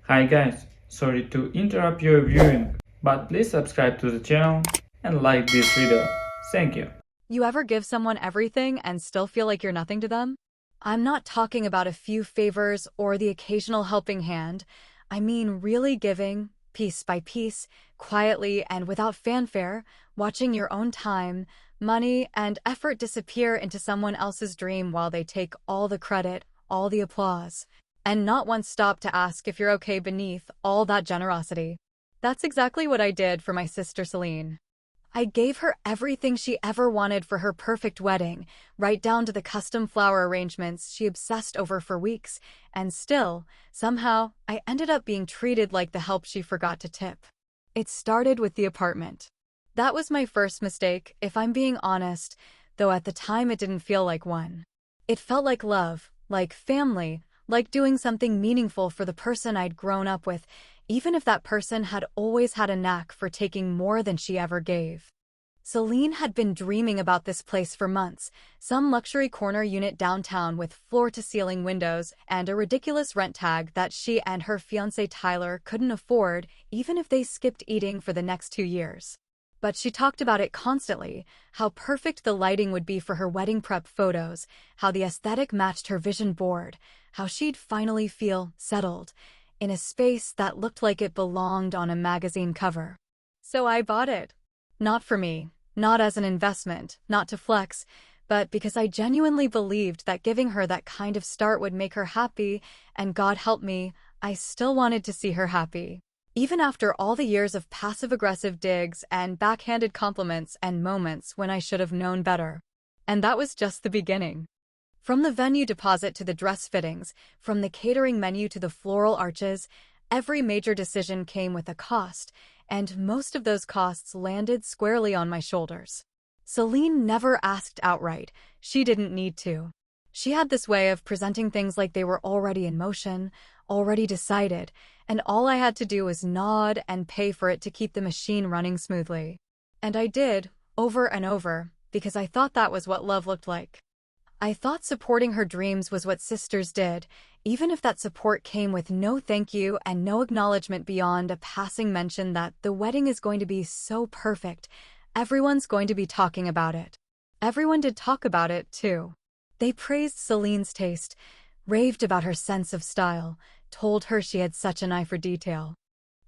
Hi guys, sorry to interrupt your viewing, but please subscribe to the channel and like this video. Thank you. You ever give someone everything and still feel like you're nothing to them? I'm not talking about a few favors or the occasional helping hand. I mean really giving, piece by piece, quietly and without fanfare, watching your own time, money, and effort disappear into someone else's dream while they take all the credit, all the applause, and not once stop to ask if you're okay beneath all that generosity. That's exactly what I did for my sister Seline. I gave her everything she ever wanted for her perfect wedding, right down to the custom flower arrangements she obsessed over for weeks, and still, somehow, I ended up being treated like the help she forgot to tip. It started with the apartment. That was my first mistake, if I'm being honest, though at the time it didn't feel like one. It felt like love, like family, like doing something meaningful for the person I'd grown up with, even if that person had always had a knack for taking more than she ever gave. Seline had been dreaming about this place for months, some luxury corner unit downtown with floor-to-ceiling windows and a ridiculous rent tag that she and her fiancé Tyler couldn't afford even if they skipped eating for the next 2 years. But she talked about it constantly, how perfect the lighting would be for her wedding prep photos, how the aesthetic matched her vision board, how she'd finally feel settled in a space that looked like it belonged on a magazine cover. So I bought it. Not for me, not as an investment, not to flex, but because I genuinely believed that giving her that kind of start would make her happy, and God help me, I still wanted to see her happy. Even after all the years of passive-aggressive digs and backhanded compliments and moments when I should have known better. And that was just the beginning. From the venue deposit to the dress fittings, from the catering menu to the floral arches, every major decision came with a cost, and most of those costs landed squarely on my shoulders. Seline never asked outright. She didn't need to. She had this way of presenting things like they were already in motion, already decided, and all I had to do was nod and pay for it to keep the machine running smoothly. And I did, over and over, because I thought that was what love looked like. I thought supporting her dreams was what sisters did, even if that support came with no thank you and no acknowledgement beyond a passing mention that the wedding is going to be so perfect, everyone's going to be talking about it. Everyone did talk about it, too. They praised Celine's taste, raved about her sense of style, told her she had such an eye for detail.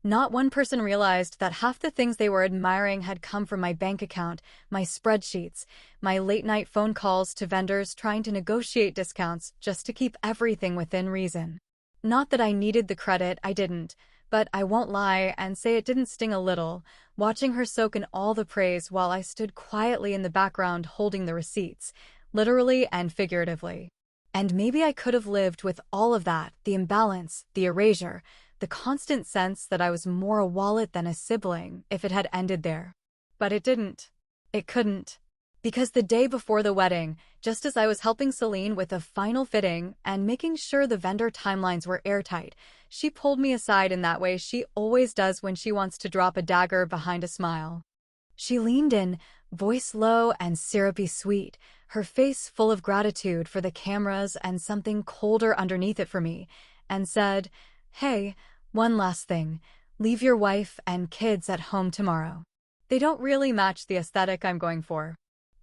Not one person realized that half the things they were admiring had come from my bank account, my spreadsheets, my late-night phone calls to vendors trying to negotiate discounts just to keep everything within reason. Not that I needed the credit, I didn't, but I won't lie and say it didn't sting a little, watching her soak in all the praise while I stood quietly in the background holding the receipts, literally and figuratively. And maybe I could have lived with all of that, the imbalance, the erasure, the constant sense that I was more a wallet than a sibling if it had ended there. But it didn't. It couldn't. Because the day before the wedding, just as I was helping Seline with a final fitting and making sure the vendor timelines were airtight, she pulled me aside in that way she always does when she wants to drop a dagger behind a smile. She leaned in, voice low and syrupy sweet, her face full of gratitude for the cameras and something colder underneath it for me, and said, "Hey, one last thing. Leave your wife and kids at home tomorrow. They don't really match the aesthetic I'm going for."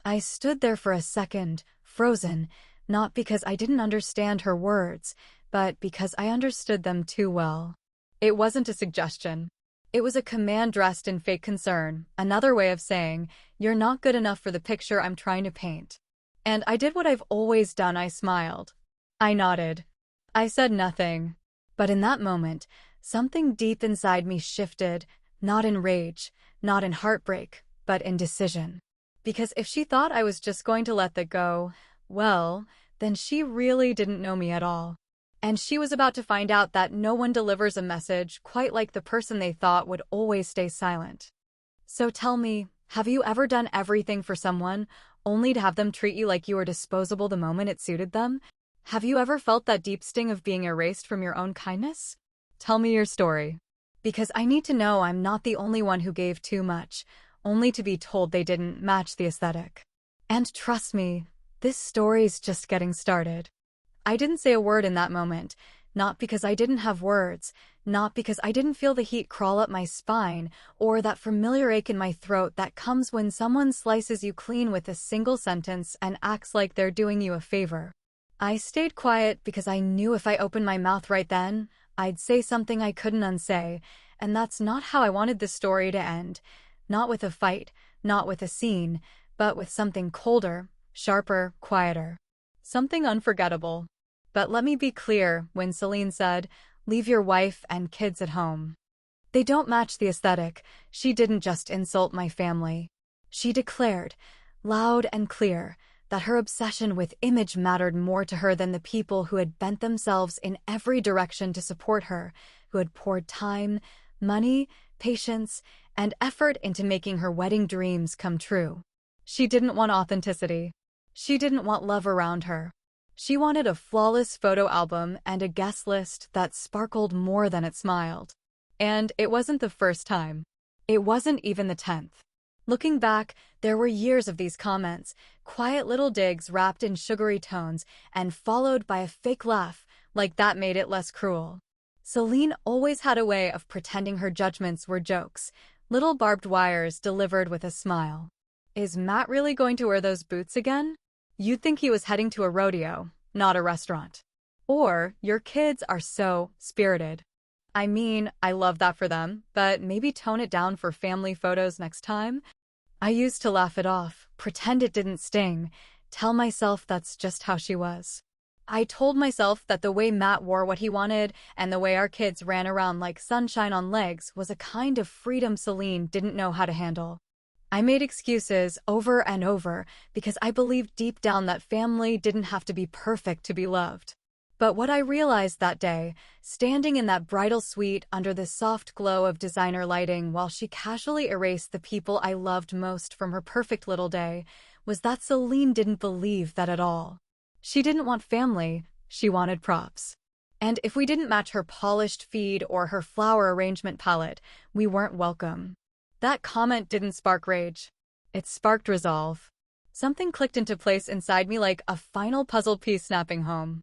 I stood there for a second, frozen, not because I didn't understand her words, but because I understood them too well. It wasn't a suggestion. It was a command dressed in fake concern, another way of saying, "You're not good enough for the picture I'm trying to paint." And I did what I've always done, I smiled. I nodded. I said nothing. But in that moment, something deep inside me shifted, not in rage, not in heartbreak, but in decision. Because if she thought I was just going to let that go, well, then she really didn't know me at all. And she was about to find out that no one delivers a message quite like the person they thought would always stay silent. So tell me, have you ever done everything for someone, only to have them treat you like you were disposable the moment it suited them? Have you ever felt that deep sting of being erased from your own kindness? Tell me your story. Because I need to know I'm not the only one who gave too much, only to be told they didn't match the aesthetic. And trust me, this story's just getting started. I didn't say a word in that moment, Not because I didn't have words, not because I didn't feel the heat crawl up my spine, or that familiar ache in my throat that comes when someone slices you clean with a single sentence and acts like they're doing you a favor. I stayed quiet because I knew if I opened my mouth right then, I'd say something I couldn't unsay, and that's not how I wanted the story to end. Not with a fight, not with a scene, but with something colder, sharper, quieter. Something unforgettable. But let me be clear, when Seline said, "Leave your wife and kids at home," they don't match the aesthetic. She didn't just insult my family. She declared, loud and clear, that her obsession with image mattered more to her than the people who had bent themselves in every direction to support her, who had poured time, money, patience, and effort into making her wedding dreams come true. She didn't want authenticity. She didn't want love around her. She wanted a flawless photo album and a guest list that sparkled more than it smiled. And it wasn't the first time. It wasn't even the 10th. Looking back, there were years of these comments, quiet little digs wrapped in sugary tones and followed by a fake laugh, like that made it less cruel. Seline always had a way of pretending her judgments were jokes, little barbed wires delivered with a smile. Is Matt really going to wear those boots again? You'd think he was heading to a rodeo, not a restaurant. Or, your kids are so spirited. I mean, I love that for them, but maybe tone it down for family photos next time? I used to laugh it off, pretend it didn't sting, tell myself that's just how she was. I told myself that the way Matt wore what he wanted and the way our kids ran around like sunshine on legs was a kind of freedom Seline didn't know how to handle. I made excuses over and over because I believed deep down that family didn't have to be perfect to be loved. But what I realized that day, standing in that bridal suite under the soft glow of designer lighting while she casually erased the people I loved most from her perfect little day, was that Seline didn't believe that at all. She didn't want family, she wanted props. And if we didn't match her polished feed or her flower arrangement palette, we weren't welcome. That comment didn't spark rage. It sparked resolve. Something clicked into place inside me like a final puzzle piece snapping home.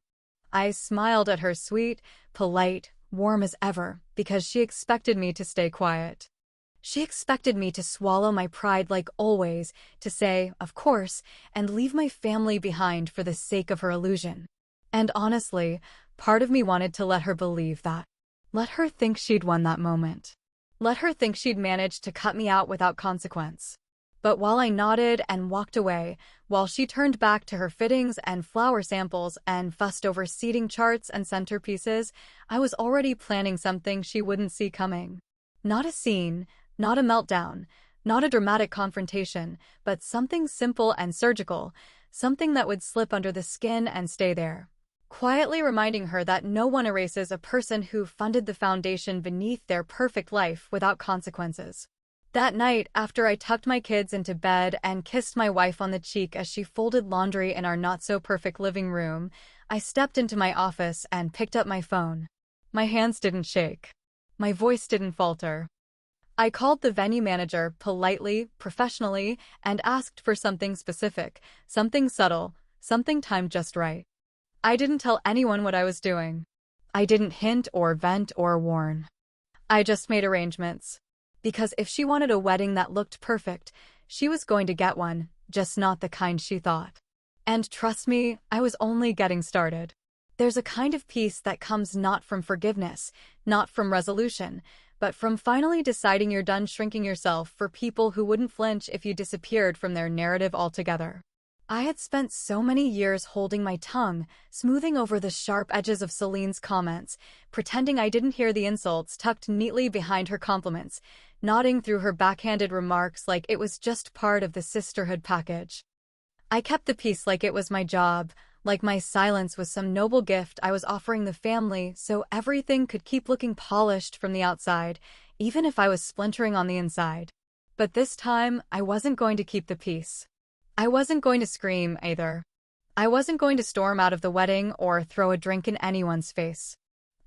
I smiled at her, sweet, polite, warm as ever, because she expected me to stay quiet. She expected me to swallow my pride like always, to say, of course, and leave my family behind for the sake of her illusion. And honestly, part of me wanted to let her believe that. Let her think she'd won that moment. Let her think she'd managed to cut me out without consequence. But while I nodded and walked away, while she turned back to her fittings and flower samples and fussed over seating charts and centerpieces, I was already planning something she wouldn't see coming. Not a scene, not a meltdown, not a dramatic confrontation, but something simple and surgical, something that would slip under the skin and stay there. Quietly reminding her that no one erases a person who funded the foundation beneath their perfect life without consequences. That night, after I tucked my kids into bed and kissed my wife on the cheek as she folded laundry in our not-so-perfect living room, I stepped into my office and picked up my phone. My hands didn't shake. My voice didn't falter. I called the venue manager politely, professionally, and asked for something specific, something subtle, something timed just right. I didn't tell anyone what I was doing. I didn't hint or vent or warn. I just made arrangements. Because if she wanted a wedding that looked perfect, she was going to get one, just not the kind she thought. And trust me, I was only getting started. There's a kind of peace that comes not from forgiveness, not from resolution, but from finally deciding you're done shrinking yourself for people who wouldn't flinch if you disappeared from their narrative altogether. I had spent so many years holding my tongue, smoothing over the sharp edges of Celine's comments, pretending I didn't hear the insults tucked neatly behind her compliments, nodding through her backhanded remarks like it was just part of the sisterhood package. I kept the peace like it was my job, like my silence was some noble gift I was offering the family so everything could keep looking polished from the outside, even if I was splintering on the inside. But this time, I wasn't going to keep the peace. I wasn't going to scream, either. I wasn't going to storm out of the wedding or throw a drink in anyone's face.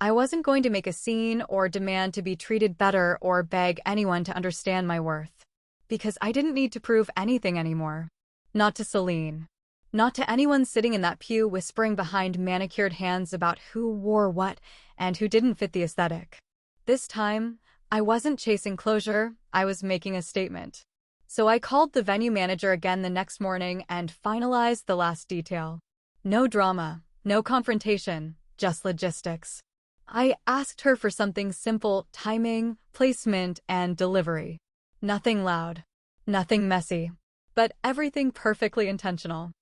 I wasn't going to make a scene or demand to be treated better or beg anyone to understand my worth. Because I didn't need to prove anything anymore. Not to Seline. Not to anyone sitting in that pew whispering behind manicured hands about who wore what and who didn't fit the aesthetic. This time, I wasn't chasing closure, I was making a statement. So I called the venue manager again the next morning and finalized the last detail. No drama, no confrontation, just logistics. I asked her for something simple: timing, placement, and delivery. Nothing loud, nothing messy, but everything perfectly intentional.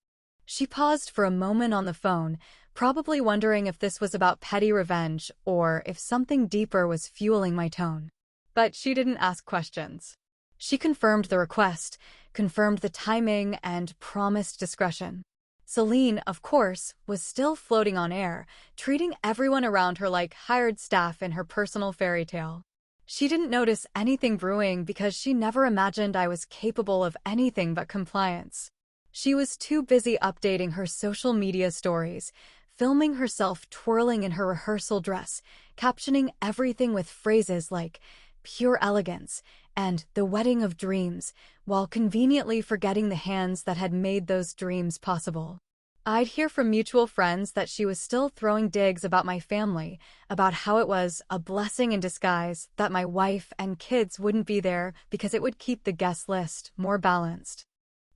She paused for a moment on the phone, probably wondering if this was about petty revenge or if something deeper was fueling my tone. But she didn't ask questions. She confirmed the request, confirmed the timing, and promised discretion. Seline, of course, was still floating on air, treating everyone around her like hired staff in her personal fairy tale. She didn't notice anything brewing because she never imagined I was capable of anything but compliance. She was too busy updating her social media stories, filming herself twirling in her rehearsal dress, captioning everything with phrases like pure elegance and the wedding of dreams, while conveniently forgetting the hands that had made those dreams possible. I'd hear from mutual friends that she was still throwing digs about my family, about how it was a blessing in disguise that my wife and kids wouldn't be there because it would keep the guest list more balanced.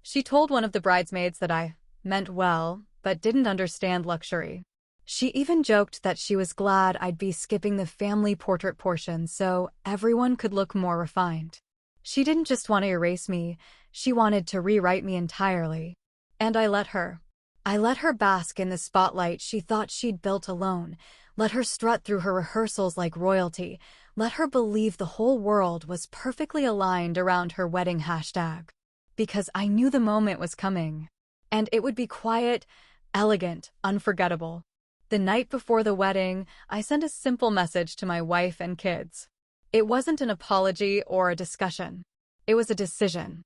She told one of the bridesmaids that I meant well, but didn't understand luxury. She even joked that she was glad I'd be skipping the family portrait portion so everyone could look more refined. She didn't just want to erase me, she wanted to rewrite me entirely. And I let her. I let her bask in the spotlight she thought she'd built alone, let her strut through her rehearsals like royalty, let her believe the whole world was perfectly aligned around her wedding hashtag. Because I knew the moment was coming. And it would be quiet, elegant, unforgettable. The night before the wedding, I sent a simple message to my wife and kids. It wasn't an apology or a discussion. It was a decision.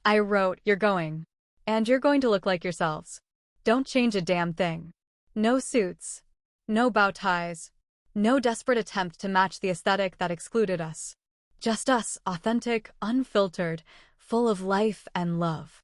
I wrote, "You're going. And you're going to look like yourselves. Don't change a damn thing. No suits. No bow ties. No desperate attempt to match the aesthetic that excluded us. Just us, authentic, unfiltered, full of life and love."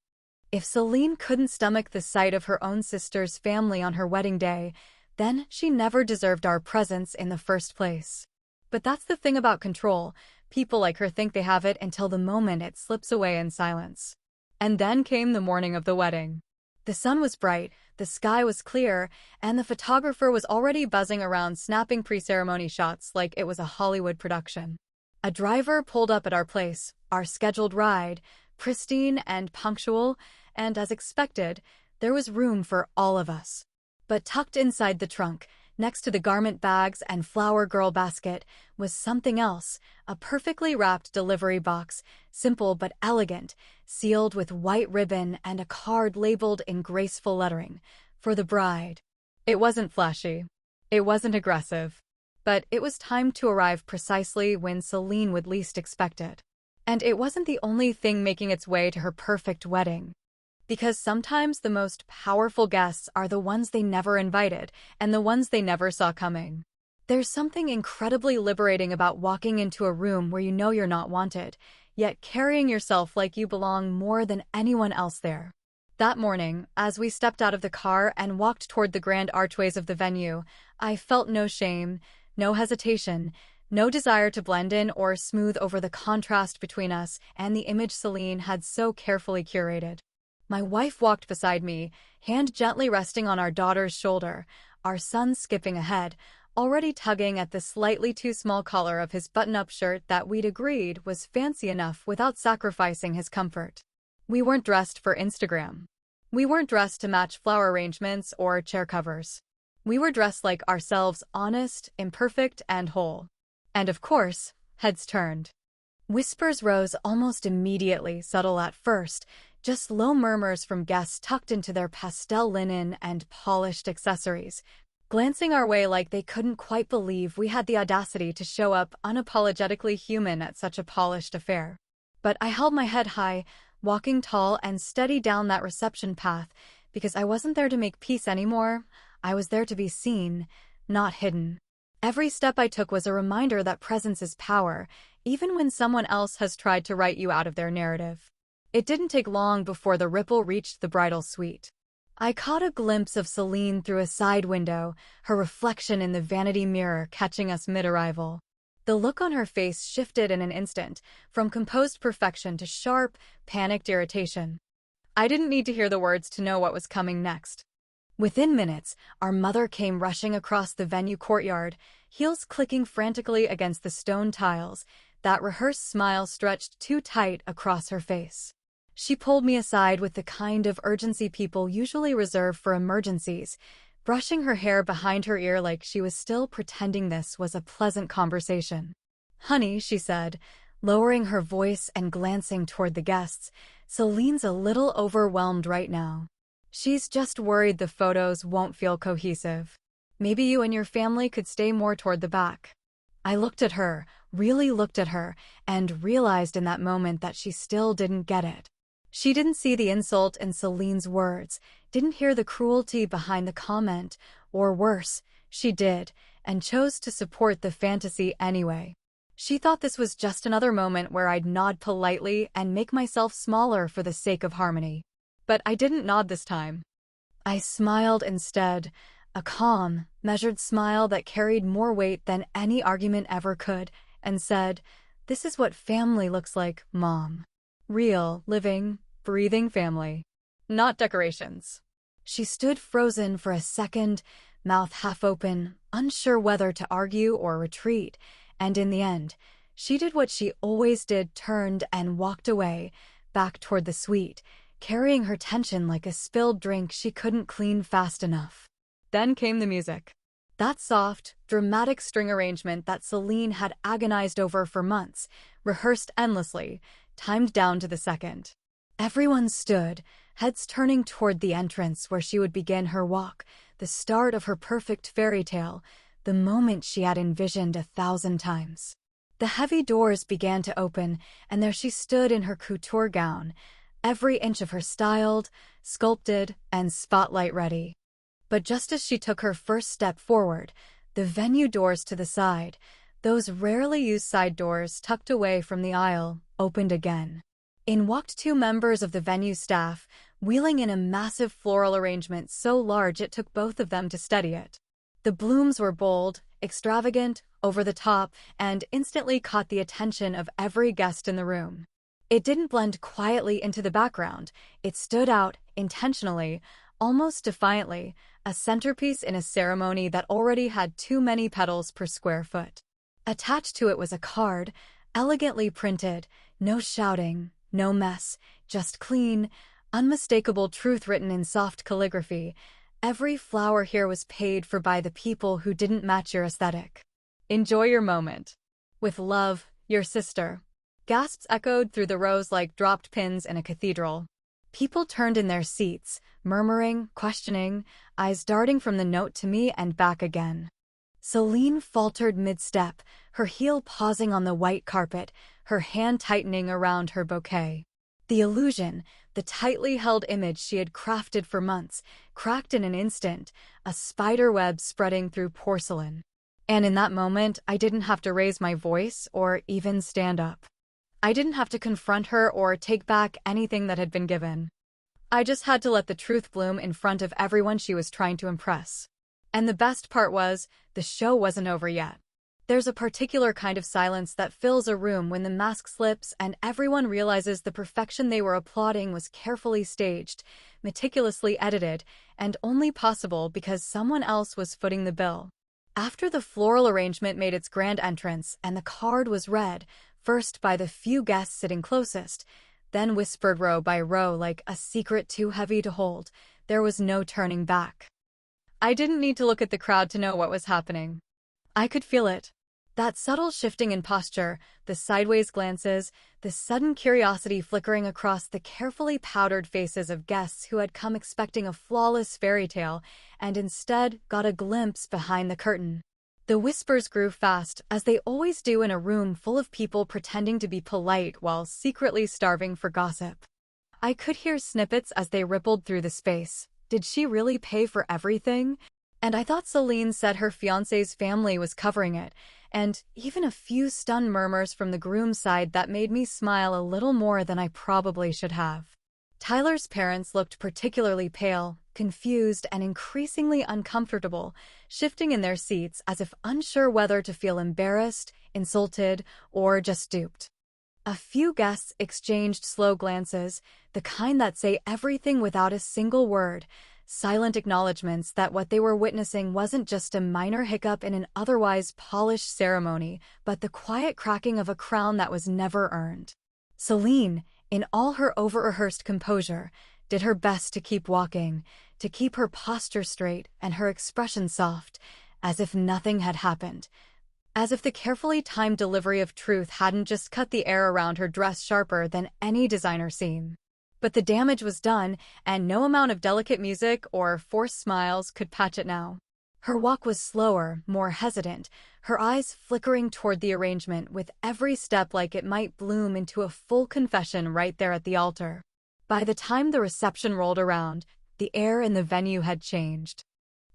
If Seline couldn't stomach the sight of her own sister's family on her wedding day, then she never deserved our presence in the first place. But that's the thing about control. People like her think they have it until the moment it slips away in silence. And then came the morning of the wedding. The sun was bright, the sky was clear, and the photographer was already buzzing around snapping pre-ceremony shots like it was a Hollywood production. A driver pulled up at our place, our scheduled ride, pristine and punctual, and as expected, there was room for all of us. But tucked inside the trunk, next to the garment bags and flower girl basket, was something else, a perfectly wrapped delivery box, simple but elegant, sealed with white ribbon and a card labeled in graceful lettering, for the bride. It wasn't flashy. It wasn't aggressive. But it was timed to arrive precisely when Seline would least expect it. And it wasn't the only thing making its way to her perfect wedding. Because sometimes the most powerful guests are the ones they never invited, and the ones they never saw coming. There's something incredibly liberating about walking into a room where you know you're not wanted, yet carrying yourself like you belong more than anyone else there. That morning, as we stepped out of the car and walked toward the grand archways of the venue, I felt no shame, no hesitation, no desire to blend in or smooth over the contrast between us and the image Seline had so carefully curated. My wife walked beside me, hand gently resting on our daughter's shoulder, our son skipping ahead, already tugging at the slightly too small collar of his button-up shirt that we'd agreed was fancy enough without sacrificing his comfort. We weren't dressed for Instagram. We weren't dressed to match flower arrangements or chair covers. We were dressed like ourselves, honest, imperfect, and whole. And of course, heads turned. Whispers rose almost immediately, subtle at first, just low murmurs from guests tucked into their pastel linen and polished accessories, glancing our way like they couldn't quite believe we had the audacity to show up unapologetically human at such a polished affair. But I held my head high, walking tall and steady down that reception path, because I wasn't there to make peace anymore. I was there to be seen, not hidden. Every step I took was a reminder that presence is power, even when someone else has tried to write you out of their narrative. It didn't take long before the ripple reached the bridal suite. I caught a glimpse of Seline through a side window, her reflection in the vanity mirror catching us mid-arrival. The look on her face shifted in an instant, from composed perfection to sharp, panicked irritation. I didn't need to hear the words to know what was coming next. Within minutes, our mother came rushing across the venue courtyard, heels clicking frantically against the stone tiles, that rehearsed smile stretched too tight across her face. She pulled me aside with the kind of urgency people usually reserve for emergencies, brushing her hair behind her ear like she was still pretending this was a pleasant conversation. "Honey," she said, lowering her voice and glancing toward the guests, "Celine's a little overwhelmed right now. She's just worried the photos won't feel cohesive. Maybe you and your family could stay more toward the back." I looked at her, really looked at her, and realized in that moment that she still didn't get it. She didn't see the insult in Celine's words, didn't hear the cruelty behind the comment, or worse, she did, and chose to support the fantasy anyway. She thought this was just another moment where I'd nod politely and make myself smaller for the sake of harmony. But I didn't nod this time. I smiled instead, a calm, measured smile that carried more weight than any argument ever could, and said, "This is what family looks like, Mom. Real, living, breathing family. Not decorations." She stood frozen for a second, mouth half open, unsure whether to argue or retreat, and in the end, she did what she always did, turned and walked away, back toward the suite, carrying her tension like a spilled drink she couldn't clean fast enough. Then came the music. That soft, dramatic string arrangement that Seline had agonized over for months, rehearsed endlessly, timed down to the second. Everyone stood, heads turning toward the entrance where she would begin her walk, the start of her perfect fairy tale, the moment she had envisioned 1,000 times. The heavy doors began to open, and there she stood in her couture gown, every inch of her styled, sculpted, and spotlight-ready. But just as she took her first step forward, the venue doors to the side, those rarely used side doors tucked away from the aisle, opened again. In walked 2 members of the venue staff, wheeling in a massive floral arrangement so large it took both of them to steady it. The blooms were bold, extravagant, over the top, and instantly caught the attention of every guest in the room. It didn't blend quietly into the background. It stood out, intentionally, almost defiantly, a centerpiece in a ceremony that already had too many petals per square foot. Attached to it was a card, elegantly printed, no shouting, no mess, just clean, unmistakable truth written in soft calligraphy. "Every flower here was paid for by the people who didn't match your aesthetic. Enjoy your moment. With love, your sister." Gasps echoed through the rows like dropped pins in a cathedral. People turned in their seats, murmuring, questioning, eyes darting from the note to me and back again. Seline faltered mid-step, her heel pausing on the white carpet, her hand tightening around her bouquet. The illusion, the tightly held image she had crafted for months, cracked in an instant, a spider web spreading through porcelain. And in that moment, I didn't have to raise my voice or even stand up. I didn't have to confront her or take back anything that had been given. I just had to let the truth bloom in front of everyone she was trying to impress. And the best part was, the show wasn't over yet. There's a particular kind of silence that fills a room when the mask slips and everyone realizes the perfection they were applauding was carefully staged, meticulously edited, and only possible because someone else was footing the bill. After the floral arrangement made its grand entrance and the card was read, first by the few guests sitting closest, then whispered row by row like a secret too heavy to hold, there was no turning back. I didn't need to look at the crowd to know what was happening. I could feel it. That subtle shifting in posture, the sideways glances, the sudden curiosity flickering across the carefully powdered faces of guests who had come expecting a flawless fairy tale and instead got a glimpse behind the curtain. The whispers grew fast, as they always do in a room full of people pretending to be polite while secretly starving for gossip. I could hear snippets as they rippled through the space. Did she really pay for everything? And I thought Seline said her fiancé's family was covering it, and even a few stunned murmurs from the groom's side that made me smile a little more than I probably should have. Tyler's parents looked particularly pale, confused, and increasingly uncomfortable, shifting in their seats as if unsure whether to feel embarrassed, insulted, or just duped. A few guests exchanged slow glances, the kind that say everything without a single word, silent acknowledgments that what they were witnessing wasn't just a minor hiccup in an otherwise polished ceremony, but the quiet cracking of a crown that was never earned. Seline, in all her over-rehearsed composure, did her best to keep walking, to keep her posture straight and her expression soft, as if nothing had happened. As if the carefully timed delivery of truth hadn't just cut the air around her dress sharper than any designer seam. But the damage was done, and no amount of delicate music or forced smiles could patch it now. Her walk was slower, more hesitant, her eyes flickering toward the arrangement with every step like it might bloom into a full confession right there at the altar. By the time the reception rolled around, the air in the venue had changed.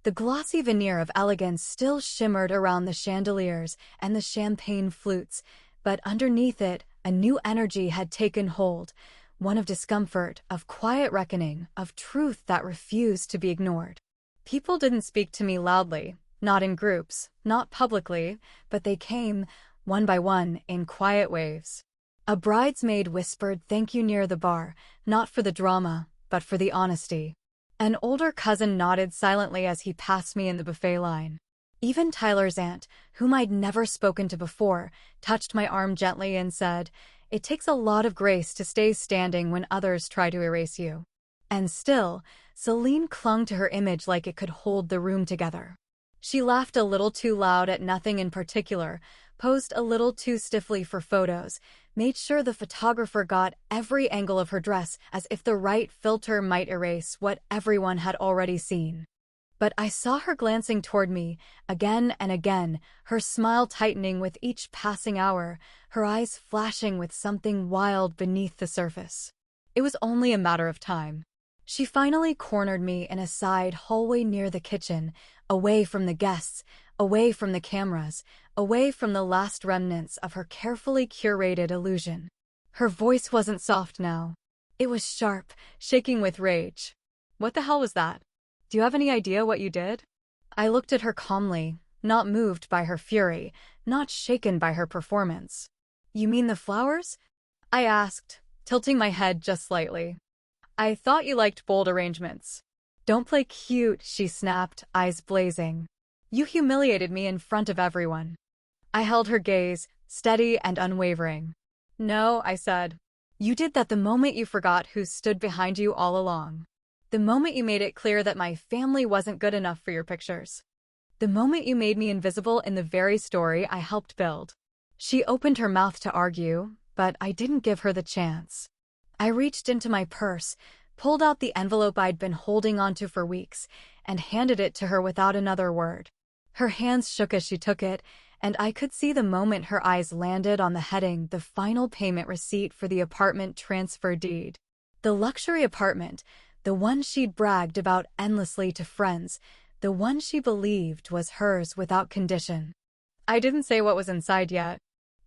The glossy veneer of elegance still shimmered around the chandeliers and the champagne flutes, but underneath it, a new energy had taken hold, one of discomfort, of quiet reckoning, of truth that refused to be ignored. People didn't speak to me loudly, not in groups, not publicly, but they came, one by one, in quiet waves. A bridesmaid whispered thank you near the bar, not for the drama, but for the honesty. An older cousin nodded silently as he passed me in the buffet line. Even Tyler's aunt, whom I'd never spoken to before, touched my arm gently and said, "It takes a lot of grace to stay standing when others try to erase you." And still, Seline clung to her image like it could hold the room together. She laughed a little too loud at nothing in particular, posed a little too stiffly for photos, made sure the photographer got every angle of her dress as if the right filter might erase what everyone had already seen. But I saw her glancing toward me, again and again, her smile tightening with each passing hour, her eyes flashing with something wild beneath the surface. It was only a matter of time. She finally cornered me in a side hallway near the kitchen, away from the guests, away from the cameras, away from the last remnants of her carefully curated illusion. Her voice wasn't soft now. It was sharp, shaking with rage. "What the hell was that? Do you have any idea what you did?" I looked at her calmly, not moved by her fury, not shaken by her performance. "You mean the flowers?" I asked, tilting my head just slightly. "I thought you liked bold arrangements." "Don't play cute," she snapped, eyes blazing. "You humiliated me in front of everyone." I held her gaze, steady and unwavering. "No," I said. "You did that the moment you forgot who stood behind you all along. The moment you made it clear that my family wasn't good enough for your pictures. The moment you made me invisible in the very story I helped build." She opened her mouth to argue, but I didn't give her the chance. I reached into my purse, pulled out the envelope I'd been holding onto for weeks, and handed it to her without another word. Her hands shook as she took it, and I could see the moment her eyes landed on the heading, the final payment receipt for the apartment transfer deed. The luxury apartment, the one she'd bragged about endlessly to friends, the one she believed was hers without condition. I didn't say what was inside yet.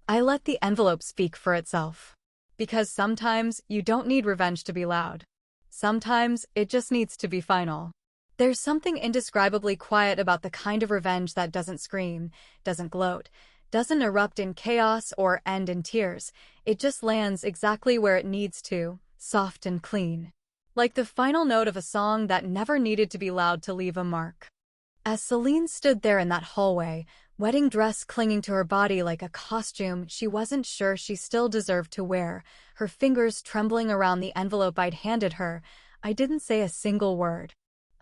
I let the envelope speak for itself. Because sometimes you don't need revenge to be loud. Sometimes it just needs to be final. There's something indescribably quiet about the kind of revenge that doesn't scream, doesn't gloat, doesn't erupt in chaos or end in tears. It just lands exactly where it needs to, soft and clean. Like the final note of a song that never needed to be loud to leave a mark. As Seline stood there in that hallway, wedding dress clinging to her body like a costume she wasn't sure she still deserved to wear, her fingers trembling around the envelope I'd handed her, I didn't say a single word.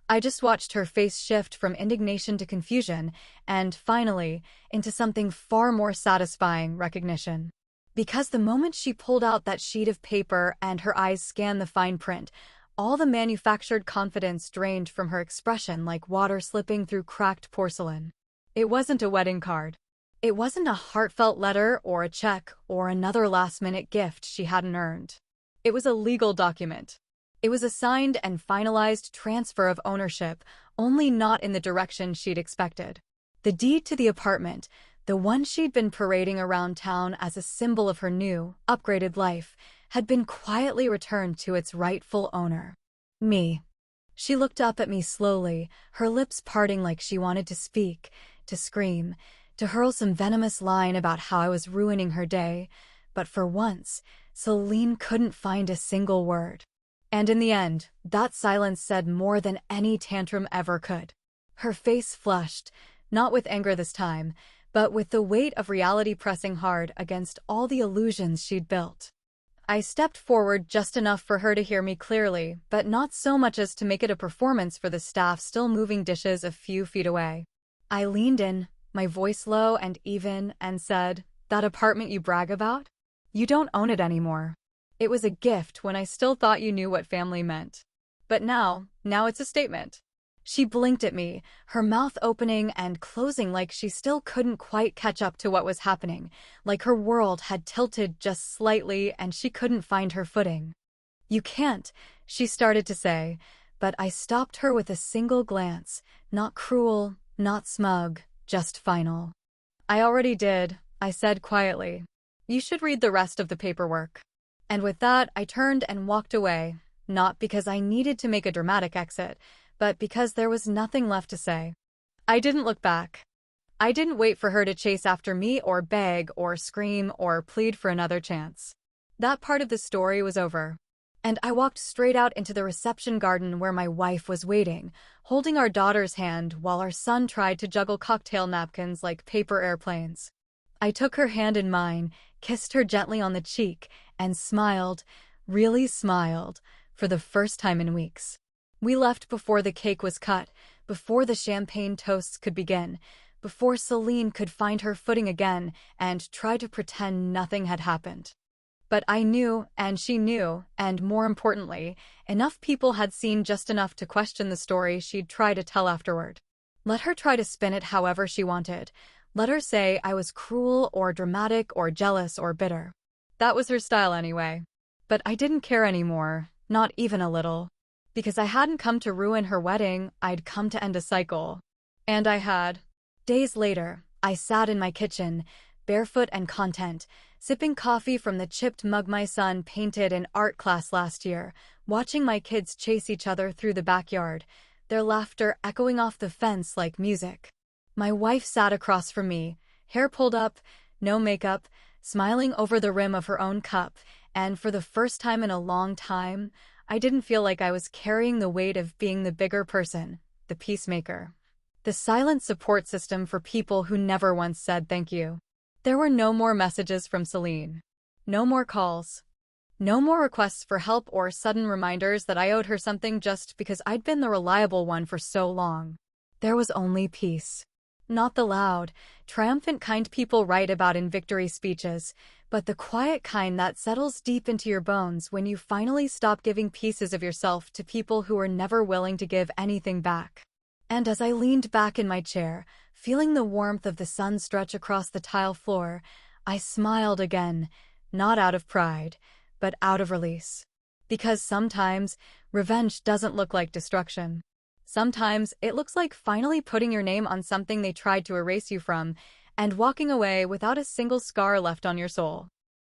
I just watched her face shift from indignation to confusion, and finally, into something far more satisfying, recognition. Because the moment she pulled out that sheet of paper and her eyes scanned the fine print, all the manufactured confidence drained from her expression like water slipping through cracked porcelain. It wasn't a wedding card. It wasn't a heartfelt letter or a check or another last-minute gift she hadn't earned. It was a legal document. It was a signed and finalized transfer of ownership, only not in the direction she'd expected. The deed to the apartment, the one she'd been parading around town as a symbol of her new, upgraded life, had been quietly returned to its rightful owner. Me. She looked up at me slowly, her lips parting like she wanted to speak, to scream, to hurl some venomous line about how I was ruining her day, but for once, Seline couldn't find a single word. And in the end, that silence said more than any tantrum ever could. Her face flushed, not with anger this time, but with the weight of reality pressing hard against all the illusions she'd built. I stepped forward just enough for her to hear me clearly, but not so much as to make it a performance for the staff still moving dishes a few feet away. I leaned in, my voice low and even, and said, "That apartment you brag about? You don't own it anymore. It was a gift when I still thought you knew what family meant. But now it's a statement." She blinked at me, her mouth opening and closing like she still couldn't quite catch up to what was happening, like her world had tilted just slightly and she couldn't find her footing. "You can't," she started to say, but I stopped her with a single glance, not cruel, not smug, just final. "I already did," I said quietly. "You should read the rest of the paperwork." And with that, I turned and walked away, not because I needed to make a dramatic exit, but because there was nothing left to say. I didn't look back. I didn't wait for her to chase after me or beg or scream or plead for another chance. That part of the story was over. And I walked straight out into the reception garden where my wife was waiting, holding our daughter's hand while our son tried to juggle cocktail napkins like paper airplanes. I took her hand in mine, kissed her gently on the cheek, and smiled, really smiled, for the first time in weeks. We left before the cake was cut, before the champagne toasts could begin, before Seline could find her footing again and try to pretend nothing had happened. But I knew, and she knew, and more importantly, enough people had seen just enough to question the story she'd try to tell afterward. Let her try to spin it however she wanted. Let her say I was cruel or dramatic or jealous or bitter. That was her style anyway. But I didn't care anymore, not even a little. Because I hadn't come to ruin her wedding, I'd come to end a cycle. And I had. Days later, I sat in my kitchen, barefoot and content, sipping coffee from the chipped mug my son painted in art class last year, watching my kids chase each other through the backyard, their laughter echoing off the fence like music. My wife sat across from me, hair pulled up, no makeup, smiling over the rim of her own cup, and for the first time in a long time, I didn't feel like I was carrying the weight of being the bigger person, the peacemaker. The silent support system for people who never once said thank you. There were no more messages from Seline. No more calls. No more requests for help or sudden reminders that I owed her something just because I'd been the reliable one for so long. There was only peace. Not the loud, triumphant kind people write about in victory speeches, but the quiet kind that settles deep into your bones when you finally stop giving pieces of yourself to people who are never willing to give anything back. And as I leaned back in my chair, feeling the warmth of the sun stretch across the tile floor, I smiled again, not out of pride, but out of release. Because sometimes, revenge doesn't look like destruction. Sometimes it looks like finally putting your name on something they tried to erase you from, and walking away without a single scar left on your soul.